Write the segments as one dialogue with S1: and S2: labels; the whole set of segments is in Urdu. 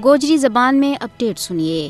S1: گوجری زبان میں اپڈیٹ سنیے۔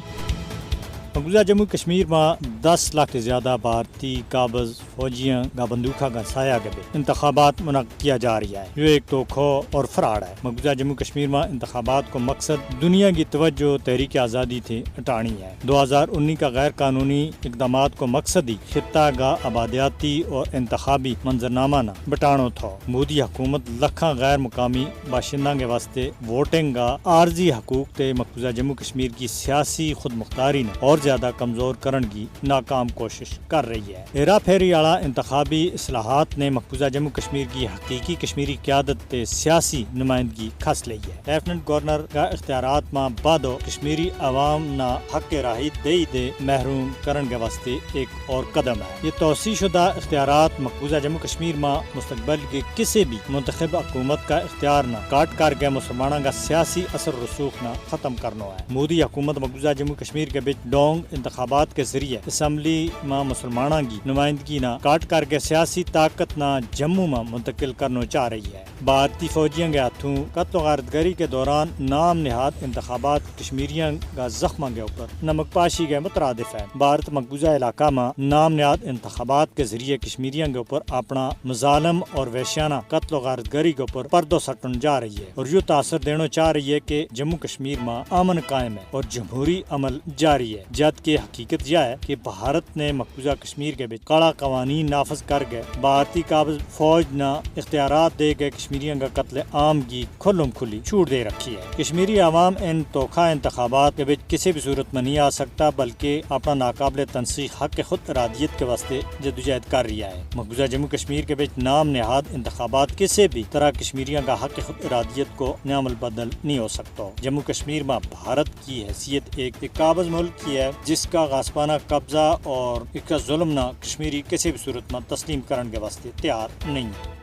S2: مقبوضہ جموں کشمیر میں 10 لاکھ سے زیادہ بھارتی قابض فوجیاں کا بندوقہ کا سایہ کے انتخابات منعقد کیا جا رہی ہے۔ یہ ایک تو کھو اور فراڈ ہے۔ مقبوضہ جموں کشمیر میں انتخابات کو مقصد دنیا کی توجہ تحریک آزادی تھی ہٹانی ہے۔ 2019 کا غیر قانونی اقدامات کو مقصد ہی خطہ کا آبادیاتی اور انتخابی منظرنامہ نہ بٹانو تھا۔ مودی حکومت لکھاں غیر مقامی باشندہ کے واسطے ووٹنگ کا عارضی حقوق تے مقبوضہ جموں کشمیر کی سیاسی خود مختاری نے اور زیادہ کمزور کرن کی ناکام کوشش کر رہی ہے۔ ہیرا پھیری والا انتخابی اصلاحات نے مقبوضہ جموں کشمیر کی حقیقی کشمیری قیادت تے سیاسی نمائندگی کھس لی ہے۔ لیفٹنٹ گورنر کا اختیارات میں بعدو کشمیری عوام نہ حق راہی دے محروم کرن کے واسطے ایک اور قدم ہے۔ یہ توسیع شدہ اختیارات مقبوضہ جموں کشمیر میں مستقبل کے کسی بھی منتخب حکومت کا اختیار نہ کاٹ کر کے مسلمانوں کا سیاسی اثر رسوخ نہ ختم کرنا ہے۔ مودی حکومت مقبوضہ جموں کشمیر کے بچ انتخابات کے ذریعے اسمبلی میں مسلمانوں کی نمائندگی نہ کاٹ کر کے سیاسی طاقت نہ جموں میں منتقل کرنا چاہ رہی ہے۔ بھارتی فوجیوں کے ہاتھوں قتل و غارت گری کے دوران نام نہاد انتخابات کشمیریوں کا زخم کے اوپر نمک پاشی کے مترادف ہے۔ بھارت مقبوضہ علاقہ میں نام نہاد انتخابات کے ذریعے کشمیریوں کے اوپر اپنا مظالم اور وحشیانہ قتل و غارت گری کے اوپر پردہ سٹن جا رہی ہے اور یہ تاثر دینا چاہ رہی ہے کہ جموں کشمیر میں امن قائم ہے اور جمہوری عمل جاری ہے، جبکہ حقیقت یہ ہے کہ بھارت نے مقبوضہ کشمیر کے بچ کڑا قوانین نافذ کر کے بھارتی قابض فوج نہ اختیارات دے کے کشمیریوں کا قتل عام کی کھلم کھلی چھوٹ دے رکھی ہے۔ کشمیری عوام ان توخہ انتخابات کے بچ کسی بھی صورت میں نہیں آ سکتا، بلکہ اپنا ناقابل تنسیق حق خود ارادیت کے واسطے جدوجہد کر رہا ہے۔ مقبوضہ جموں کشمیر کے بچ نام نہاد انتخابات کسی بھی طرح کشمیریوں کا حق خود ارادیت کو نعمل بدل نہیں ہو سکتا۔ جموں کشمیر میں بھارت کی حیثیت ایک قابض ملک کی ہے، جس کا غاصبانہ قبضہ اور اس کا ظلم نہ کشمیری کسی بھی صورت میں تسلیم کرنے کے واسطے تیار نہیں ہے۔